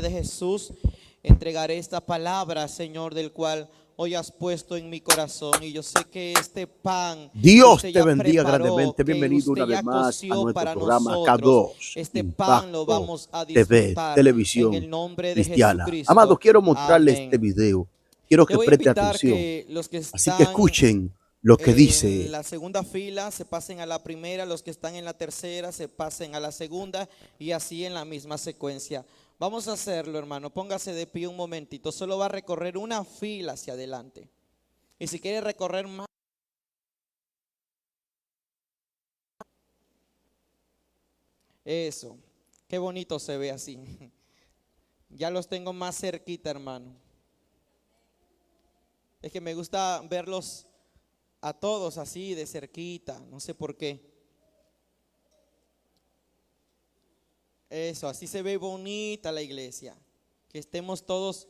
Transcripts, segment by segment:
De Jesús, entregaré esta palabra, Señor, del cual hoy has puesto en mi corazón. Y yo sé que este pan que Dios usted te ya bendiga preparó, grandemente. que Bienvenido usted una vez ya más a coció nuestro para programa nosotros, K2 este pan lo Impacto vamos a TV, disfrutar en televisión el nombre de cristiana. Amados, Jesucristo. quiero mostrarles este Amén. video. Quiero Le que voy a preste invitar atención. que los que Así que están escuchen lo que en dice. la segunda fila se pasen a la primera, los que están en la tercera se pasen a la segunda y así en la misma secuencia. Vamos a hacerlo, hermano. Póngase de pie un momentito. Solo va a recorrer una fila hacia adelante. Y si quiere recorrer más, eso. Qué bonito se ve así. Ya los tengo más cerquita, hermano. Es que me gusta verlos a todos así de cerquita. No sé por qué. Eso, así se ve bonita la iglesia. Que estemos todos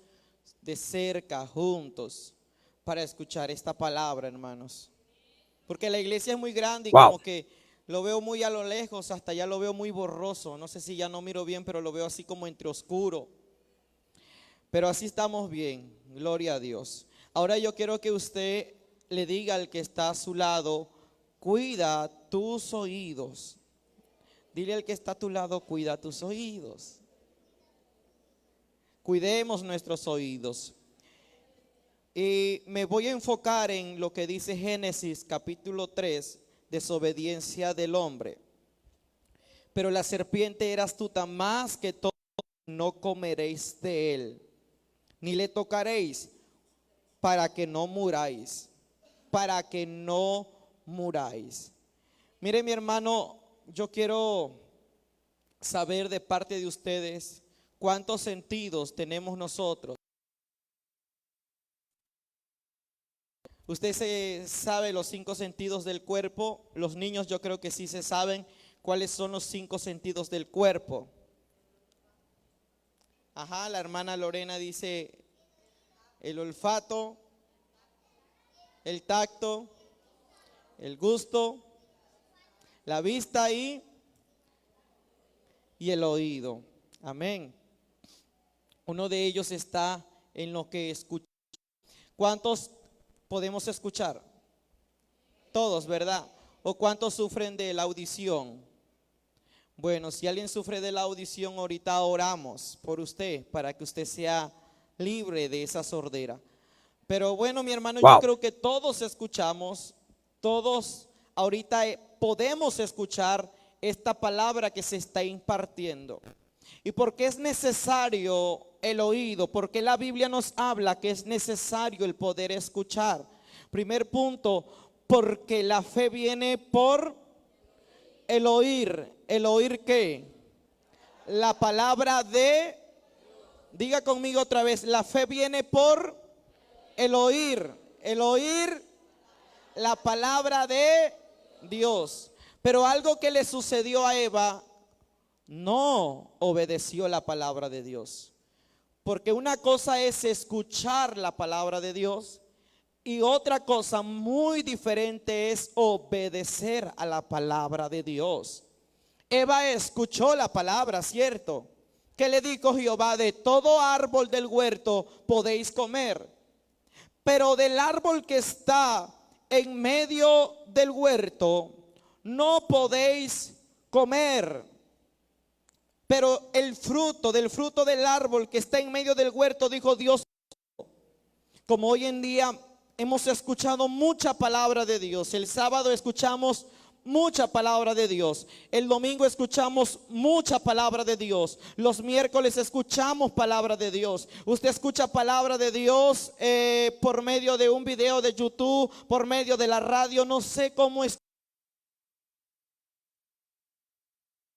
de cerca, juntos, para escuchar esta palabra, hermanos. Porque la iglesia es muy grande y Wow. como que lo veo muy a lo lejos, hasta ya lo veo muy borroso. No sé si ya no miro bien, pero lo veo así como entre oscuro. Pero así estamos bien, gloria a Dios. Ahora yo quiero que usted le diga al que está a su lado, cuida tus oídos. Dile al que está a tu lado, cuida tus oídos. Cuidemos nuestros oídos. Y me voy a enfocar en lo que dice Génesis capítulo 3, desobediencia del hombre. Pero la serpiente era astuta más que todo, no comeréis de él, ni le tocaréis, para que no muráis, para que no muráis. Mire, mi hermano, yo quiero saber de parte de ustedes cuántos sentidos tenemos nosotros. Usted se sabe los 5 sentidos del cuerpo. Los niños yo creo que sí se saben cuáles son los 5 sentidos del cuerpo. Ajá, la hermana Lorena dice el olfato, el tacto, el gusto, la vista y el oído. Amén. Uno de ellos está en lo que escucha. ¿Cuántos podemos escuchar? Todos, ¿verdad? ¿O cuántos sufren de la audición? Bueno, si alguien sufre de la audición, ahorita oramos por usted para que usted sea libre de esa sordera. Pero bueno, mi hermano, yo Wow. creo que todos escuchamos, todos ahorita podemos escuchar esta palabra que se está impartiendo. ¿Y por qué es necesario el oído? Porque la Biblia nos habla que es necesario el poder escuchar. Primer punto, porque la fe viene por el oír. ¿El oír qué? La palabra de, diga conmigo otra vez, la fe viene por el oír la palabra de Dios. Pero algo que le sucedió a Eva, no obedeció la palabra de Dios. Porque una cosa es escuchar la palabra de Dios y otra cosa muy diferente es obedecer a la palabra de Dios. Eva escuchó la palabra, ¿cierto? ¿Qué le dijo Jehová? De todo árbol del huerto podéis comer, pero del árbol que está en medio del huerto no podéis comer. Pero del fruto del árbol que está en medio del huerto, dijo Dios. Como hoy en día hemos escuchado mucha palabra de Dios. El sábado escuchamos mucha palabra de Dios. El domingo escuchamos mucha palabra de Dios. Los miércoles escuchamos palabra de Dios. Usted escucha palabra de Dios por medio de un video de YouTube, por medio de la radio. No sé cómo es.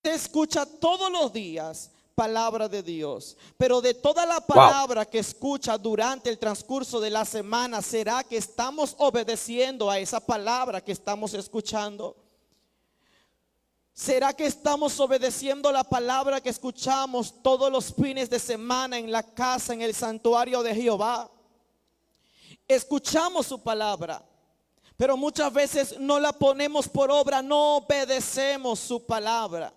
Usted escucha todos los días palabra de Dios, pero de toda la palabra que escucha durante el transcurso de la semana, ¿será que estamos obedeciendo a esa palabra que estamos escuchando? ¿Será que estamos obedeciendo la palabra que escuchamos todos los fines de semana en la casa, en el santuario de Jehová? Escuchamos su palabra, pero muchas veces no la ponemos por obra, no obedecemos su palabra.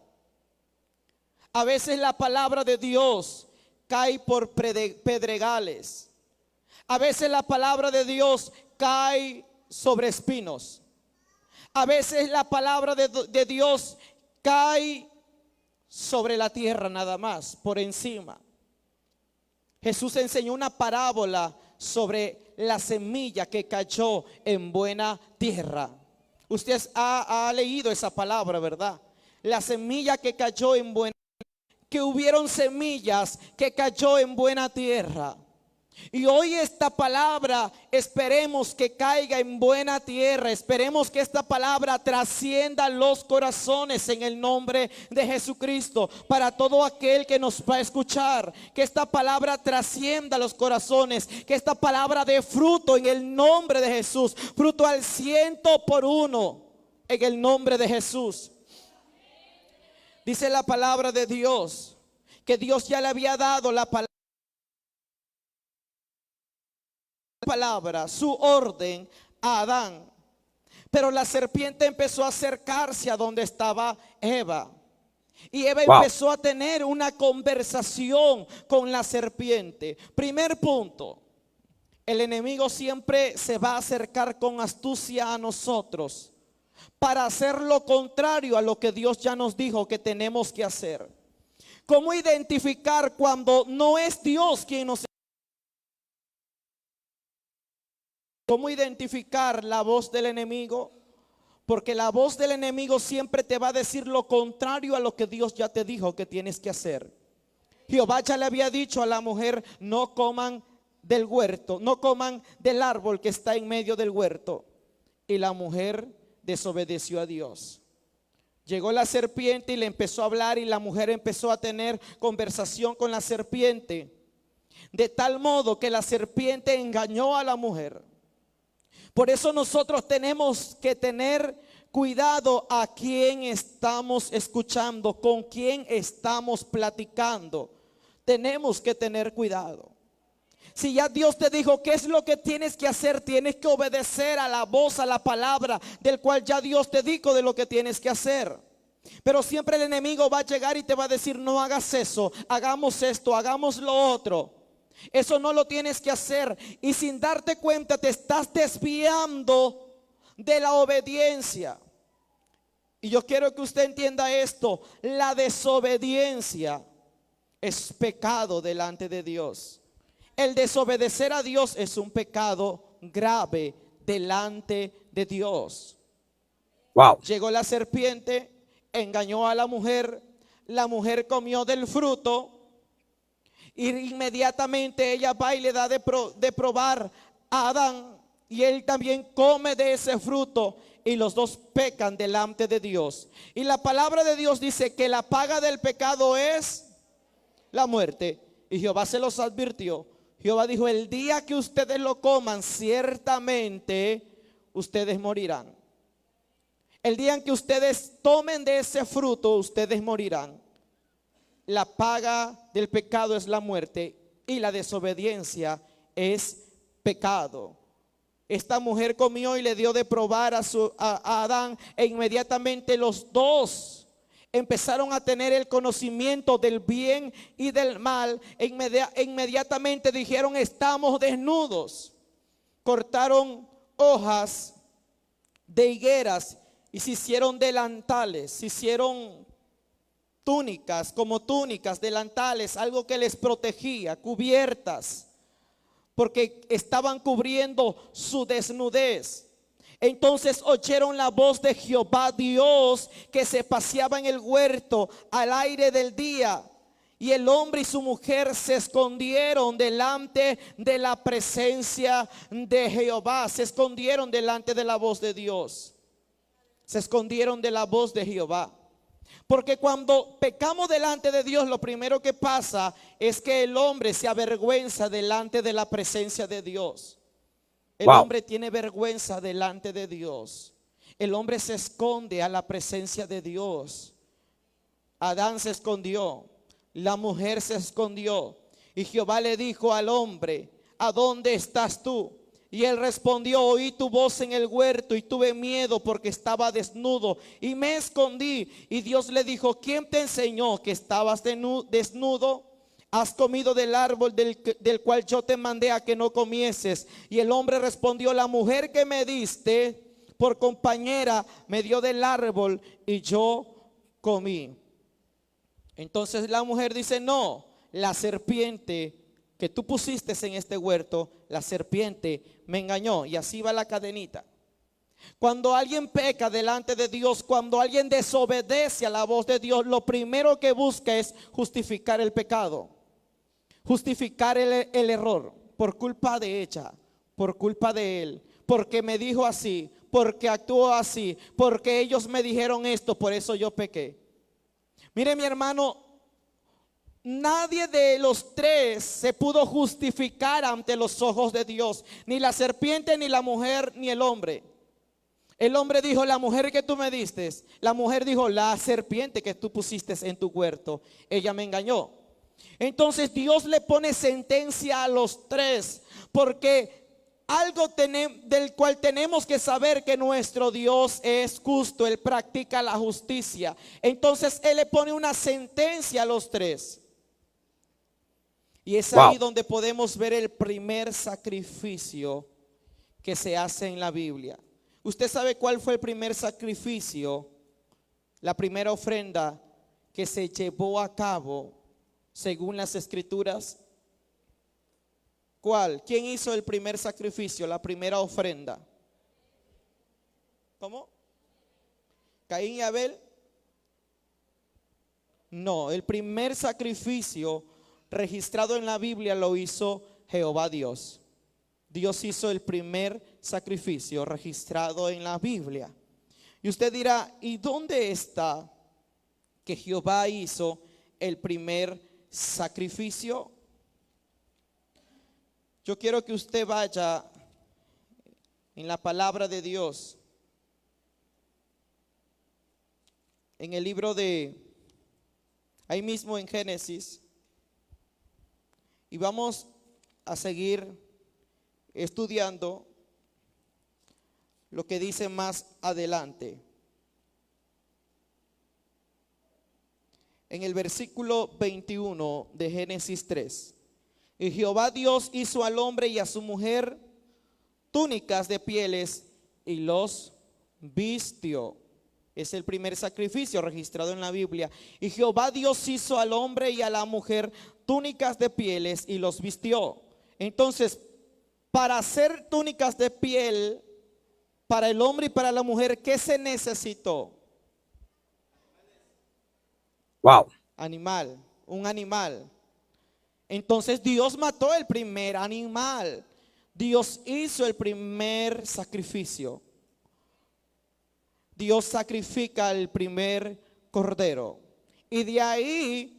A veces la palabra de Dios cae por pedregales. A veces la palabra de Dios cae sobre espinos. A veces la palabra de Dios cae sobre la tierra nada más, por encima. Jesús enseñó una parábola sobre la semilla que cayó en buena tierra. Usted ha leído esa palabra, ¿verdad? La semilla que cayó en buena tierra. Que hubieron semillas que cayó en buena tierra. Y hoy esta palabra esperemos que caiga en buena tierra. Esperemos que esta palabra trascienda los corazones en el nombre de Jesucristo. Para todo aquel que nos va a escuchar, que esta palabra trascienda los corazones. Que esta palabra dé fruto en el nombre de Jesús. Fruto al 100% en el nombre de Jesús. Dice la palabra de Dios que Dios ya le había dado la palabra, su orden a Adán. Pero la serpiente empezó a acercarse a donde estaba Eva. Y Eva empezó a tener una conversación con la serpiente. Primer punto, el enemigo siempre se va a acercar con astucia a nosotros para hacer lo contrario a lo que Dios ya nos dijo que tenemos que hacer. ¿Cómo identificar cuando no es Dios quien nos... ¿Cómo identificar la voz del enemigo? Porque la voz del enemigo siempre te va a decir lo contrario a lo que Dios ya te dijo que tienes que hacer. Jehová ya le había dicho a la mujer: no coman del huerto, no coman del árbol que está en medio del huerto. Y la mujer desobedeció a Dios. Llegó la serpiente y le empezó a hablar, y la mujer empezó a tener conversación con la serpiente, de tal modo que la serpiente engañó a la mujer. Por eso nosotros tenemos que tener cuidado a quién estamos escuchando, con quién estamos platicando. Tenemos que tener cuidado. Si ya Dios te dijo qué es lo que tienes que hacer, tienes que obedecer a la voz, a la palabra del cual ya Dios te dijo de lo que tienes que hacer. Pero siempre el enemigo va a llegar y te va a decir: no hagas eso, hagamos esto, hagamos lo otro. Eso no lo tienes que hacer, y sin darte cuenta te estás desviando de la obediencia. Y yo quiero que usted entienda esto: la desobediencia es pecado delante de Dios. El desobedecer a Dios es un pecado grave delante de Dios. Llegó la serpiente, engañó a la mujer comió del fruto, y inmediatamente ella va y le da de probar a Adán, y él también come de ese fruto, y los dos pecan delante de Dios. Y la palabra de Dios dice que la paga del pecado es la muerte, y Jehová se los advirtió. Jehová dijo: el día que ustedes lo coman, ciertamente ustedes morirán. El día en que ustedes tomen de ese fruto, ustedes morirán. La paga del pecado es la muerte, y la desobediencia es pecado. Esta mujer comió y le dio de probar a Adán, e inmediatamente los dos empezaron a tener el conocimiento del bien y del mal. Inmediatamente dijeron: estamos desnudos. Cortaron hojas de higueras y se hicieron delantales, se hicieron túnicas, como túnicas, delantales, algo que les protegía, cubiertas, porque estaban cubriendo su desnudez. Entonces oyeron la voz de Jehová Dios, que se paseaba en el huerto al aire del día, y el hombre y su mujer se escondieron delante de la presencia de Jehová. Se escondieron delante de la voz de Dios. Se escondieron de la voz de Jehová. Porque cuando pecamos delante de Dios, lo primero que pasa es que el hombre se avergüenza delante de la presencia de Dios. El hombre tiene vergüenza delante de Dios. El hombre se esconde a la presencia de Dios. Adán se escondió, la mujer se escondió, y Jehová le dijo al hombre: ¿a dónde estás tú? Y él respondió: oí tu voz en el huerto y tuve miedo porque estaba desnudo y me escondí. Y Dios le dijo: ¿quién te enseñó que estabas desnudo? ¿Has comido del árbol del cual yo te mandé a que no comieses? Y el hombre respondió, la mujer que me diste por compañera me dio del árbol y yo comí. Entonces la mujer dice, no, la serpiente que tú pusiste en este huerto, la serpiente me engañó. Y así va la cadenita. Cuando alguien peca delante de Dios, cuando alguien desobedece a la voz de Dios, lo primero que busca es justificar el pecado, justificar el error, por culpa de ella, por culpa de él, porque me dijo así, porque actuó así, porque ellos me dijeron esto, por eso yo pequé. Mire, mi hermano, nadie de los tres se pudo justificar ante los ojos de Dios, ni la serpiente, ni la mujer, ni el hombre. El hombre dijo, la mujer que tú me diste. La mujer dijo, la serpiente que tú pusiste en tu huerto, ella me engañó. Entonces Dios le pone sentencia a los tres, porque algo del cual tenemos que saber que nuestro Dios es justo, Él practica la justicia. Entonces Él le pone una sentencia a los tres. Y es ahí donde podemos ver el primer sacrificio que se hace en la Biblia. ¿Usted sabe cuál fue el primer sacrificio, la primera ofrenda que se llevó a cabo según las Escrituras? ¿Cuál? ¿Quién hizo el primer sacrificio, la primera ofrenda? ¿Cómo? ¿Caín y Abel? No, el primer sacrificio registrado en la Biblia lo hizo Jehová Dios. Dios hizo el primer sacrificio registrado en la Biblia. Y usted dirá, ¿y dónde está que Jehová hizo el primer sacrificio? Yo quiero que usted vaya en la palabra de Dios, en el libro ahí mismo en Génesis, y vamos a seguir estudiando lo que dice más adelante. En el versículo 21 de Génesis 3. Y Jehová Dios hizo al hombre y a su mujer túnicas de pieles y los vistió. Es el primer sacrificio registrado en la Biblia. Y Jehová Dios hizo al hombre y a la mujer túnicas de pieles y los vistió. Entonces, para hacer túnicas de piel para el hombre y para la mujer, ¿qué se necesitó? Wow. Animal, un animal. Entonces Dios mató el primer animal. Dios hizo el primer sacrificio. Dios sacrifica el primer cordero. Y de ahí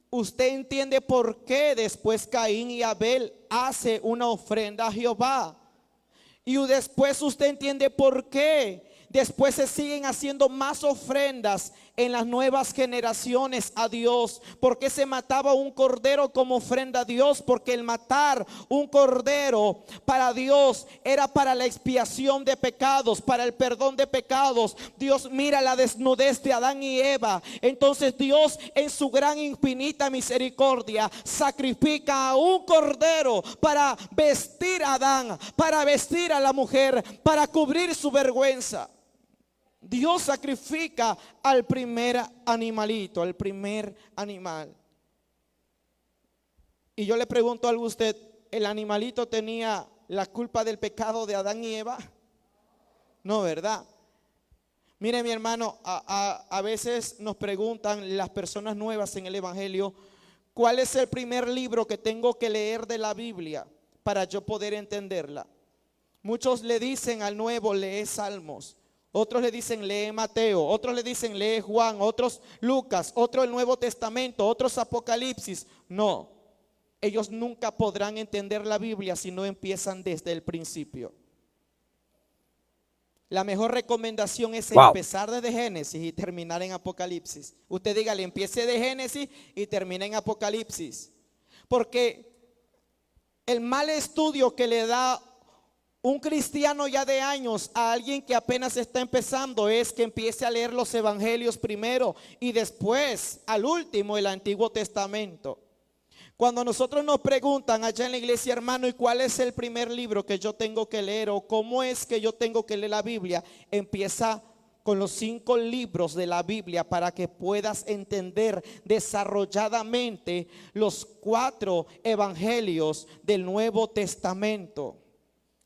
usted entiende por qué después Caín y Abel hace una ofrenda a Jehová. Y después usted entiende por qué después se siguen haciendo más ofrendas en las nuevas generaciones a Dios. ¿Por qué se mataba un cordero como ofrenda a Dios? Porque el matar un cordero para Dios era para la expiación de pecados, para el perdón de pecados. Dios mira la desnudez de Adán y Eva. Entonces Dios, en su gran infinita misericordia, sacrifica a un cordero para vestir a Adán, para vestir a la mujer, para cubrir su vergüenza. Dios sacrifica al primer animalito, al primer animal. Y yo le pregunto algo a usted, ¿el animalito tenía la culpa del pecado de Adán y Eva? No, ¿verdad? Mire, mi hermano, a veces nos preguntan las personas nuevas en el Evangelio, ¿cuál es el primer libro que tengo que leer de la Biblia para yo poder entenderla? Muchos le dicen al nuevo, lee Salmos. Otros le dicen lee Mateo, otros le dicen lee Juan, otros Lucas, otros el Nuevo Testamento, otros Apocalipsis. No, ellos nunca podrán entender la Biblia si no empiezan desde el principio. La mejor recomendación es empezar desde Génesis y terminar en Apocalipsis. Usted dígale, empiece de Génesis y termine en Apocalipsis. Porque el mal estudio que le da un cristiano ya de años a alguien que apenas está empezando es que empiece a leer los evangelios primero y después, al último, el Antiguo Testamento. Cuando nosotros nos preguntan allá en la iglesia, hermano, ¿y cuál es el primer libro que yo tengo que leer? O ¿cómo es que yo tengo que leer la Biblia? Empieza con los 5 libros de la Biblia para que puedas entender desarrolladamente los 4 evangelios del Nuevo Testamento.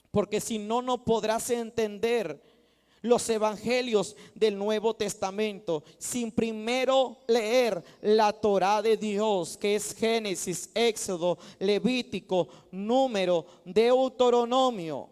Porque si no, no podrás entender los evangelios del Nuevo Testamento sin primero leer la Torá de Dios, que es Génesis, Éxodo, Levítico, Número, Deuteronomio.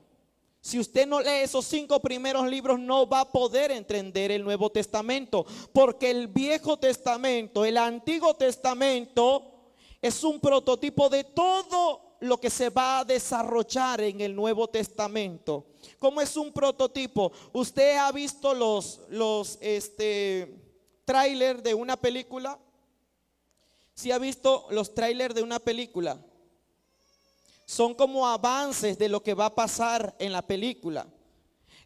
Si usted no lee esos 5 primeros libros, no va a poder entender el Nuevo Testamento, porque el Viejo Testamento, el Antiguo Testamento, es un prototipo de todo lo que se va a desarrollar en el Nuevo Testamento. ¿Cómo es un prototipo? Usted ha visto los trailers de una película. ¿Sí ha visto los trailers de una película? Son como avances de lo que va a pasar en la película.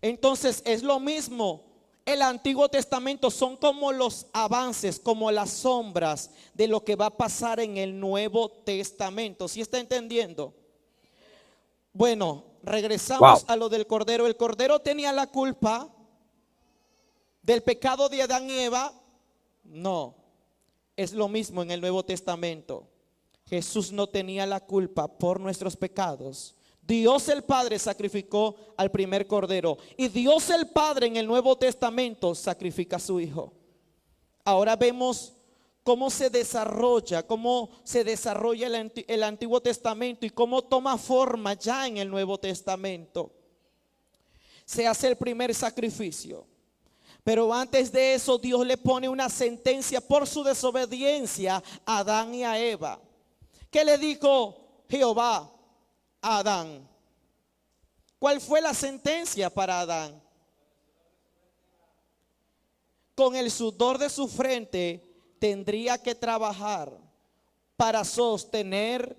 Entonces es lo mismo. El Antiguo Testamento son como los avances, como las sombras de lo que va a pasar en el Nuevo Testamento. ¿Sí está entendiendo? Bueno, regresamos a lo del Cordero. El Cordero tenía la culpa del pecado de Adán y Eva. No, es lo mismo en el Nuevo Testamento. Jesús no tenía la culpa por nuestros pecados. Dios el Padre sacrificó al primer Cordero, y Dios el Padre en el Nuevo Testamento sacrifica a su Hijo. Ahora vemos cómo se desarrolla el Antiguo Testamento y cómo toma forma ya en el Nuevo Testamento. Se hace el primer sacrificio, pero antes de eso Dios le pone una sentencia por su desobediencia a Adán y a Eva. ¿Qué le dijo Jehová a Adán? ¿Cuál fue la sentencia para Adán? Con el sudor de su frente tendría que trabajar para sostener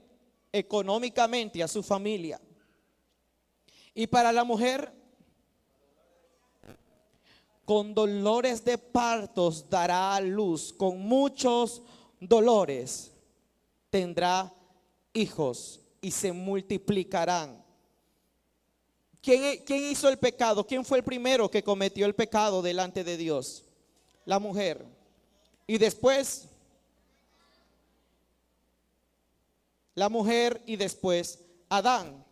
económicamente a su familia. Y para la mujer, con dolores de partos dará a luz, con muchos dolores tendrá hijos y se multiplicarán. ¿Quién hizo el pecado? ¿Quién fue el primero que cometió el pecado delante de Dios? La mujer. Y después la mujer y después Adán.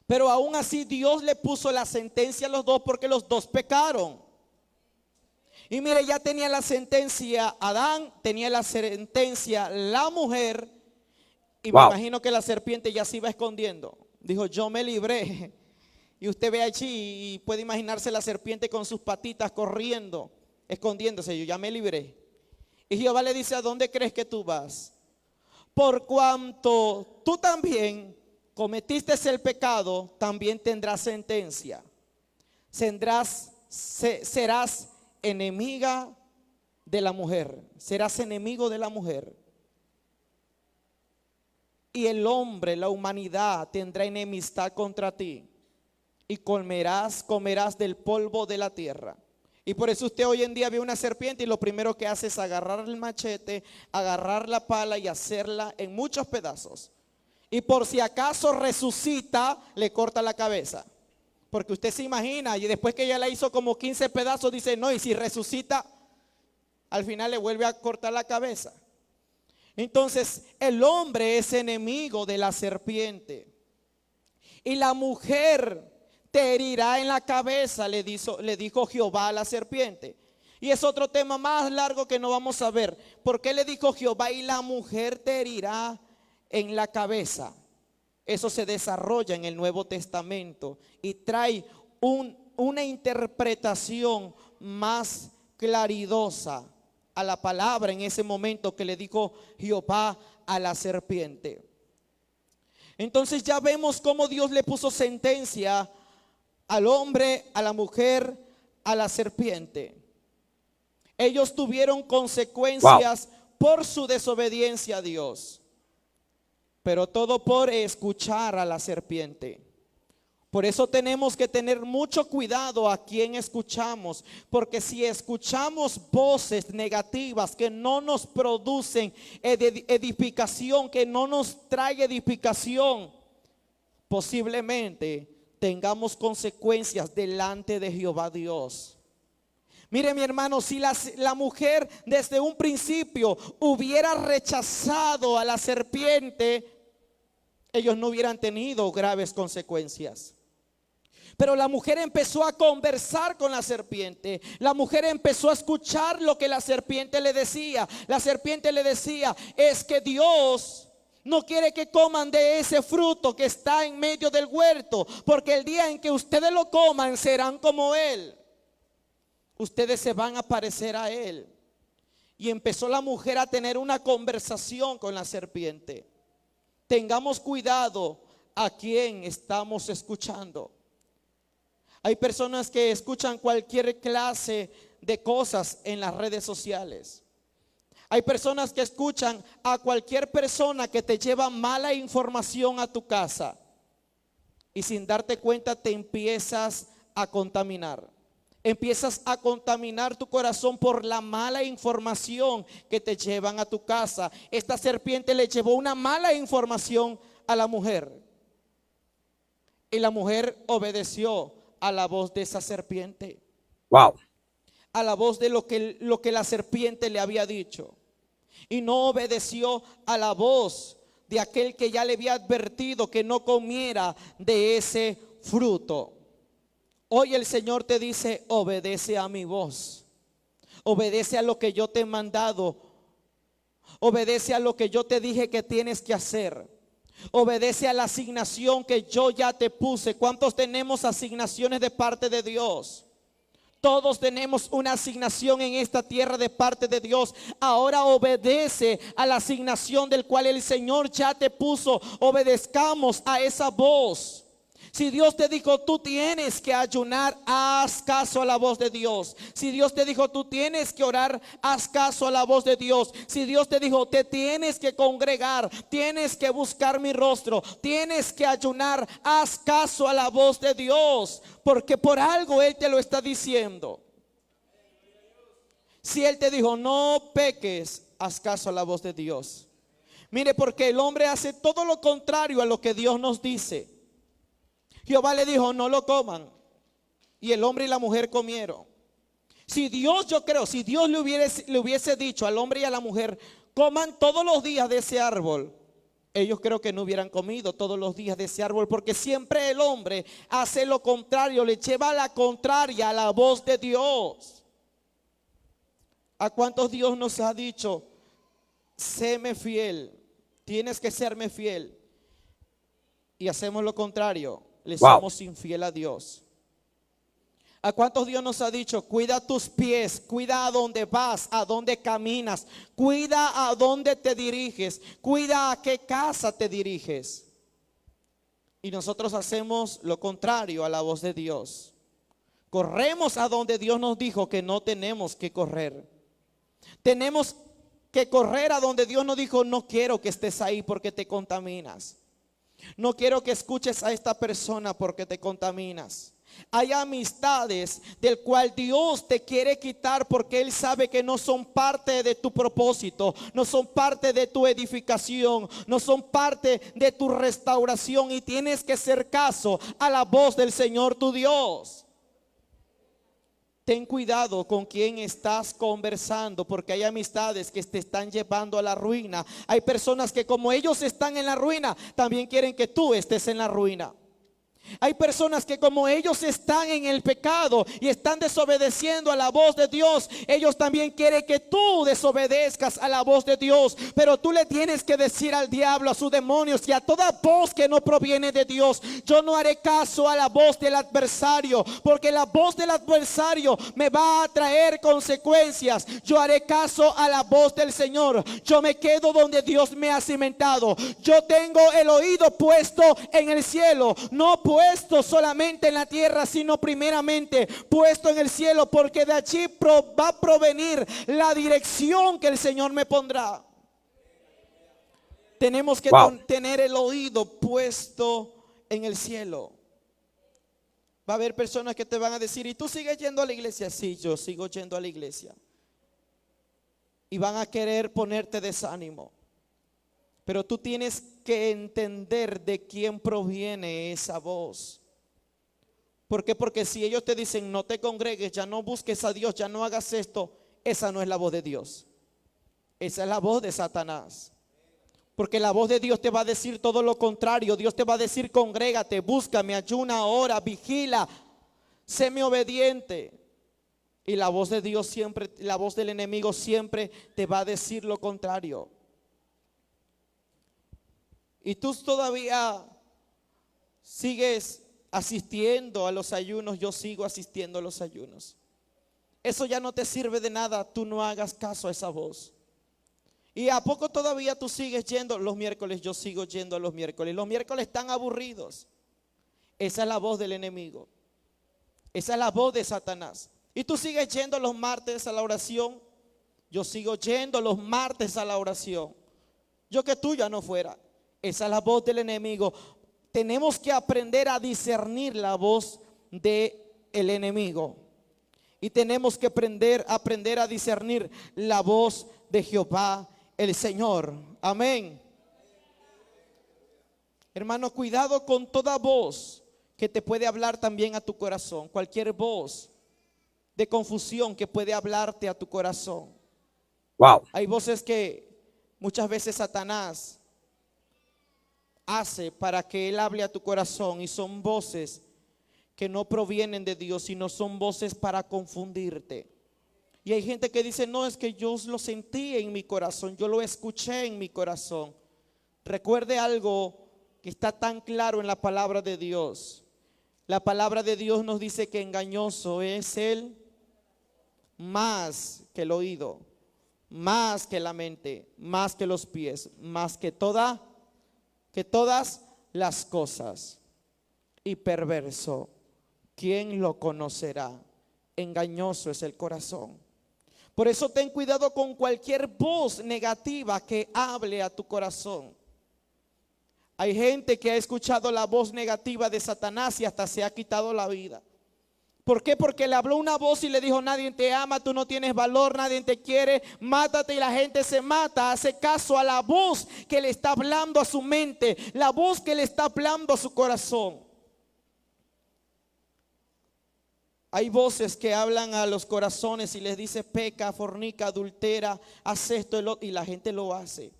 Pero aún así Dios le puso la sentencia a los dos porque los dos pecaron. Y mire, ya tenía la sentencia Adán, tenía la sentencia la mujer. Y me imagino que la serpiente ya se iba escondiendo. Dijo, yo me libré. Y usted ve allí y puede imaginarse la serpiente con sus patitas corriendo, escondiéndose. Yo ya me libré. Y Jehová le dice, ¿a dónde crees que tú vas? Por cuanto tú también cometiste el pecado, también tendrás sentencia. Serás enemiga de la mujer. Serás enemigo de la mujer. Y el hombre, la humanidad, tendrá enemistad contra ti. Y comerás del polvo de la tierra. Y por eso usted hoy en día ve una serpiente y lo primero que hace es agarrar el machete, agarrar la pala y hacerla en muchos pedazos. Y por si acaso resucita, le corta la cabeza. Porque usted se imagina, y después que ya la hizo como 15 pedazos, dice, no, y si resucita, al final le vuelve a cortar la cabeza. Entonces, el hombre es enemigo de la serpiente. Y la mujer te herirá en la cabeza, le dijo Jehová a la serpiente. Y es otro tema más largo que no vamos a ver. ¿Por qué le dijo Jehová y la mujer te herirá en la cabeza? Eso se desarrolla en el Nuevo Testamento y trae una interpretación más claridosa a la palabra en ese momento que le dijo Jehová a la serpiente. Entonces ya vemos cómo Dios le puso sentencia al hombre, a la mujer, a la serpiente. Ellos tuvieron consecuencias por su desobediencia a Dios. Pero todo por escuchar a la serpiente. Por eso tenemos que tener mucho cuidado a quién escuchamos, porque si escuchamos voces negativas que no nos producen edificación, que no nos trae edificación, posiblemente tengamos consecuencias delante de Jehová Dios. Mire, mi hermano, si la mujer desde un principio hubiera rechazado a la serpiente, ellos no hubieran tenido graves consecuencias. Pero la mujer empezó a conversar con la serpiente. La mujer empezó a escuchar lo que la serpiente le decía. La serpiente le decía, es que Dios no quiere que coman de ese fruto que está en medio del huerto, porque el día en que ustedes lo coman serán como Él. Ustedes se van a parecer a Él. Y empezó la mujer a tener una conversación con la serpiente. Tengamos cuidado a quién estamos escuchando. Hay personas que escuchan cualquier clase de cosas en las redes sociales. Hay personas que escuchan a cualquier persona que te lleva mala información a tu casa. Y sin darte cuenta te empiezas a contaminar. Empiezas a contaminar tu corazón por la mala información que te llevan a tu casa. Esta serpiente le llevó una mala información a la mujer. Y la mujer obedeció a la voz de esa serpiente. Wow. A la voz de lo que la serpiente le había dicho. Y no obedeció a la voz de aquel que ya le había advertido que no comiera de ese fruto. Hoy el Señor te dice, obedece a mi voz. Obedece a lo que yo te he mandado. Obedece a lo que yo te dije que tienes que hacer. Obedece a la asignación que yo ya te puse. ¿Cuántos tenemos asignaciones de parte de Dios? Todos tenemos una asignación en esta tierra de parte de Dios. Ahora obedece a la asignación del cual el Señor ya te puso. Obedezcamos a esa voz. Si Dios te dijo tú tienes que ayunar, haz caso a la voz de Dios. Si Dios te dijo tú tienes que orar, haz caso a la voz de Dios. Si Dios te dijo te tienes que congregar, tienes que buscar mi rostro, tienes que ayunar, haz caso a la voz de Dios, porque por algo Él te lo está diciendo. Si Él te dijo no peques, haz caso a la voz de Dios. Mire, porque el hombre hace todo lo contrario a lo que Dios nos dice. Jehová le dijo no lo coman, y el hombre y la mujer comieron. Si Dios, yo creo, si Dios le hubiese dicho al hombre y a la mujer coman todos los días de ese árbol, ellos creo que no hubieran comido todos los días de ese árbol, porque siempre el hombre hace lo contrario, le lleva la contraria a la voz de Dios. ¿A cuántos Dios nos ha dicho séme fiel, tienes que serme fiel? Y hacemos lo contrario. Le somos infiel a Dios. ¿A cuántos Dios nos ha dicho cuida tus pies, cuida a dónde vas, a dónde caminas, cuida a dónde te diriges, cuida a qué casa te diriges? Y nosotros hacemos lo contrario a la voz de Dios. Corremos a donde Dios nos dijo que no tenemos que correr. Tenemos que correr a donde Dios nos dijo no quiero que estés ahí porque te contaminas. No quiero que escuches a esta persona porque te contaminas. Hay amistades del cual Dios te quiere quitar porque Él sabe que no son parte de tu propósito, no son parte de tu edificación, no son parte de tu restauración, y tienes que hacer caso a la voz del Señor tu Dios. Ten cuidado con quién estás conversando, porque hay amistades que te están llevando a la ruina. Hay personas que como ellos están en la ruina, también quieren que tú estés en la ruina. Hay personas que como ellos están en el pecado y están desobedeciendo a la voz de Dios, ellos también quieren que tú desobedezcas a la voz de Dios. Pero tú le tienes que decir al diablo, a sus demonios y a toda voz que no proviene de Dios: yo no haré caso a la voz del adversario, porque la voz del adversario me va a traer consecuencias. Yo haré caso a la voz del Señor. Yo me quedo donde Dios me ha cimentado. Yo tengo el oído puesto en el cielo, no puesto solamente en la tierra, sino primeramente puesto en el cielo, porque de allí va a provenir la dirección que el Señor me pondrá. Tenemos que tener el oído puesto en el cielo. Va a haber personas que te van a decir, ¿y tú sigues yendo a la iglesia? Sí, yo sigo yendo a la iglesia. Y van a querer ponerte desánimo. Pero tú tienes que entender de quién proviene esa voz. ¿Por qué? Porque si ellos te dicen, no te congregues, ya no busques a Dios, ya no hagas esto, esa no es la voz de Dios. Esa es la voz de Satanás. Porque la voz de Dios te va a decir todo lo contrario. Dios te va a decir, congrégate, búscame, ayuna, ora, vigila, séme obediente. Y la voz de Dios siempre, la voz del enemigo siempre te va a decir lo contrario. Y tú todavía sigues asistiendo a los ayunos, yo sigo asistiendo a los ayunos. Eso ya no te sirve de nada, tú no hagas caso a esa voz. ¿Y a poco todavía tú sigues yendo los miércoles? Yo sigo yendo a los miércoles. Los miércoles están aburridos. Esa es la voz del enemigo. Esa es la voz de Satanás. ¿Y tú sigues yendo los martes a la oración? Yo sigo yendo los martes a la oración. Yo que tú ya no fuera. Esa es la voz del enemigo. Tenemos que aprender a discernir la voz del enemigo. Y tenemos que aprender a discernir la voz de Jehová el Señor. Amén. Hermano, cuidado con toda voz que te puede hablar también a tu corazón. Cualquier voz de confusión que puede hablarte a tu corazón. Wow. Hay voces que muchas veces Satanás hace para que él hable a tu corazón, y son voces que no provienen de Dios, sino son voces para confundirte. Y hay gente que dice, no, es que yo lo sentí en mi corazón, yo lo escuché en mi corazón. Recuerde algo que está tan claro en la palabra de Dios. La palabra de Dios nos dice que engañoso es el más que el oído, más que la mente, más que los pies, más que todas las cosas. Y perverso, ¿quién lo conocerá? Engañoso es el corazón. Por eso ten cuidado con cualquier voz negativa que hable a tu corazón. Hay gente que ha escuchado la voz negativa de Satanás y hasta se ha quitado la vida. ¿Por qué? Porque le habló una voz y le dijo, nadie te ama, tú no tienes valor, nadie te quiere, mátate, y la gente se mata. Hace caso a la voz que le está hablando a su mente, la voz que le está hablando a su corazón. Hay voces que hablan a los corazones y les dice, peca, fornica, adultera, haz esto, y la gente lo hace.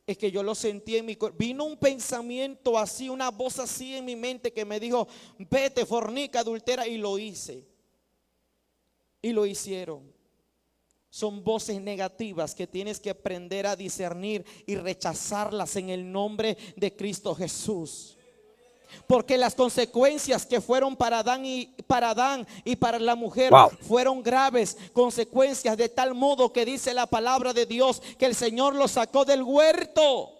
Es que yo lo sentí en mi corazón. Vino un pensamiento así, una voz así en mi mente que me dijo, vete, fornica, adultera, y lo hice. Y lo hicieron. Son voces negativas que tienes que aprender a discernir y rechazarlas en el nombre de Cristo Jesús. Porque las consecuencias que fueron para Adán y para la mujer, Wow, fueron graves consecuencias, de tal modo que dice la palabra de Dios que el Señor los sacó del huerto.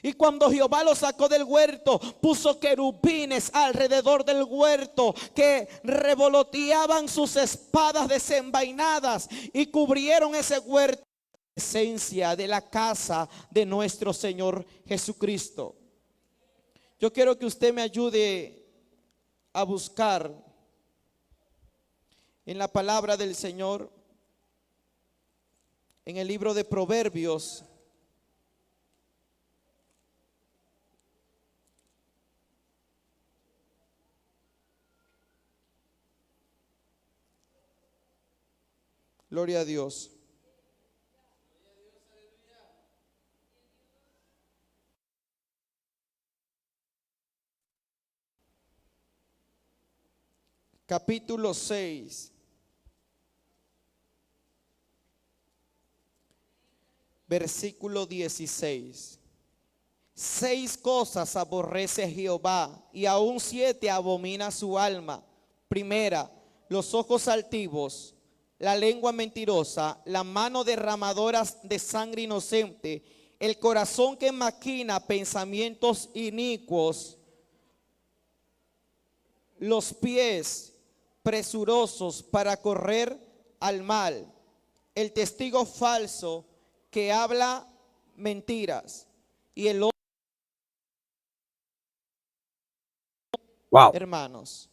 Y cuando Jehová los sacó del huerto, puso querubines alrededor del huerto que revoloteaban sus espadas desenvainadas y cubrieron ese huerto, esencia de la casa de nuestro Señor Jesucristo. Yo quiero que usted me ayude a buscar en la palabra del Señor, en el libro de Proverbios, gloria a Dios. Capítulo 6, versículo 16. 6 cosas aborrece Jehová, y aún 7 abomina su alma. Primera, los ojos altivos, la lengua mentirosa, la mano derramadora de sangre inocente, el corazón que maquina pensamientos inicuos, los pies presurosos para correr al mal, el testigo falso que habla mentiras, y el hombre, wow. hermanos.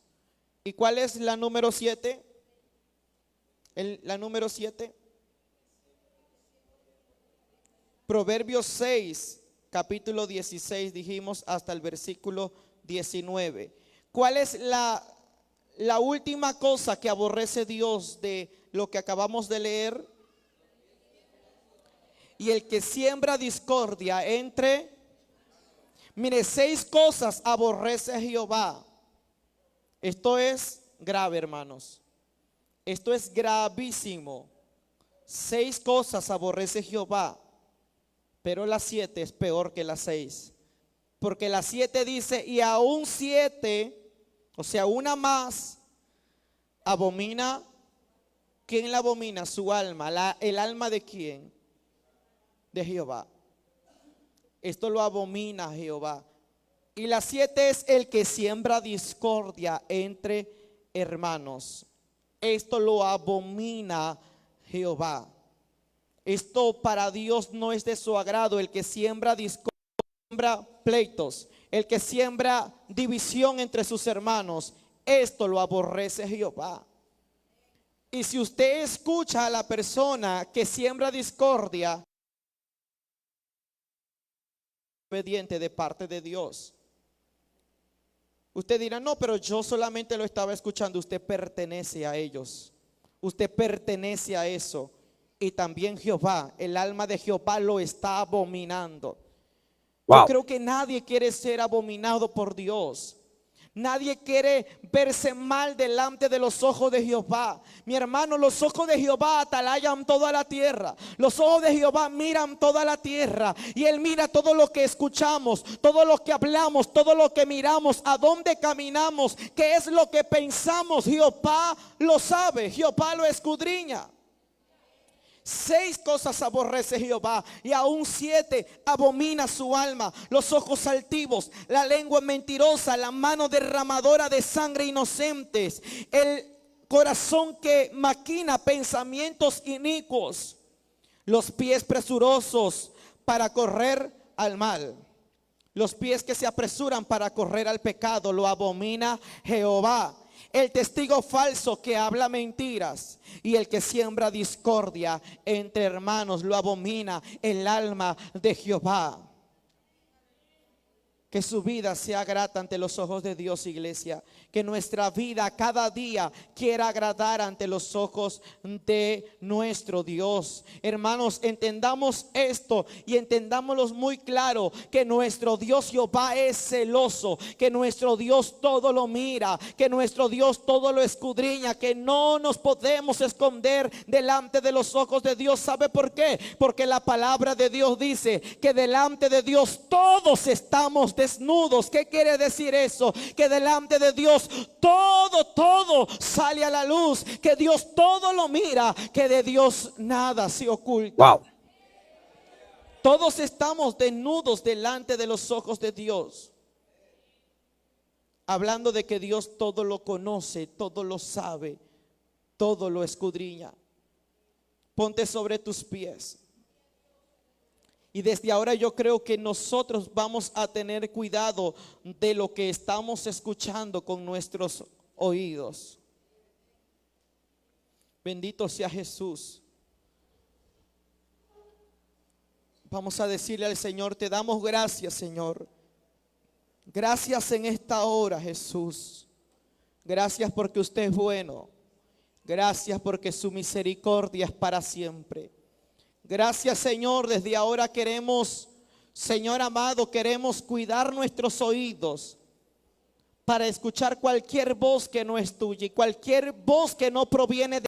¿Y cuál es la número 7? La número 7. Proverbios 6, capítulo 16, dijimos hasta el versículo 19. ¿Cuál es la última cosa que aborrece Dios de lo que acabamos de leer? Y el que siembra discordia entre... Mire, 6 cosas aborrece Jehová. Esto es grave, hermanos. Esto es gravísimo. 6 cosas aborrece Jehová, pero la 7 es peor que las 6. Porque la 7 dice, y aún 7, o sea, una más, abomina. ¿Quién la abomina? Su alma. ¿El alma de quién? De Jehová. Esto lo abomina Jehová. Y la 7 es el que siembra discordia entre hermanos. Esto lo abomina Jehová. Esto para Dios no es de su agrado. El que siembra discordia, siembra pleitos, el que siembra división entre sus hermanos, esto lo aborrece Jehová. Y si usted escucha a la persona que siembra discordia, obediente de parte de Dios. Usted dirá, no, pero yo solamente lo estaba escuchando. Usted pertenece a ellos. Usted pertenece a eso. Y también Jehová, el alma de Jehová lo está abominando. Yo creo que nadie quiere ser abominado por Dios. Nadie quiere verse mal delante de los ojos de Jehová. Mi hermano, los ojos de Jehová atalayan toda la tierra. Los ojos de Jehová miran toda la tierra. Y Él mira todo lo que escuchamos, todo lo que hablamos, todo lo que miramos, a dónde caminamos, qué es lo que pensamos. Jehová lo sabe, Jehová lo escudriña. 6 cosas aborrece Jehová, y aún 7 abomina su alma: los ojos altivos, la lengua mentirosa, la mano derramadora de sangre inocentes, el corazón que maquina pensamientos inicuos, los pies presurosos para correr al mal, los pies que se apresuran para correr al pecado, lo abomina Jehová. El testigo falso que habla mentiras y el que siembra discordia entre hermanos, lo abomina el alma de Jehová. Que su vida sea grata ante los ojos de Dios, iglesia. Que nuestra vida cada día quiera agradar ante los ojos de nuestro Dios. Hermanos, entendamos esto y entendámoslo muy claro: que nuestro Dios Jehová es celoso, que nuestro Dios todo lo mira, que nuestro Dios todo lo escudriña, que no nos podemos esconder delante de los ojos de Dios. ¿Sabe por qué? Porque la palabra de Dios dice que delante de Dios todos estamos desnudos. ¿Qué quiere decir eso? Que delante de Dios todo sale a la luz, que Dios todo lo mira, que de Dios nada se oculta. Todos estamos desnudos delante de los ojos de Dios, hablando de que Dios todo lo conoce, todo lo sabe, todo lo escudriña. Ponte sobre tus pies. Y desde ahora yo creo que nosotros vamos a tener cuidado de lo que estamos escuchando con nuestros oídos. Bendito sea Jesús. Vamos a decirle al Señor: te damos gracias, Señor. Gracias en esta hora, Jesús. Gracias porque usted es bueno. Gracias porque su misericordia es para siempre. Gracias, Señor. Desde ahora queremos, Señor amado, queremos cuidar nuestros oídos para escuchar cualquier voz que no es tuya y cualquier voz que no proviene de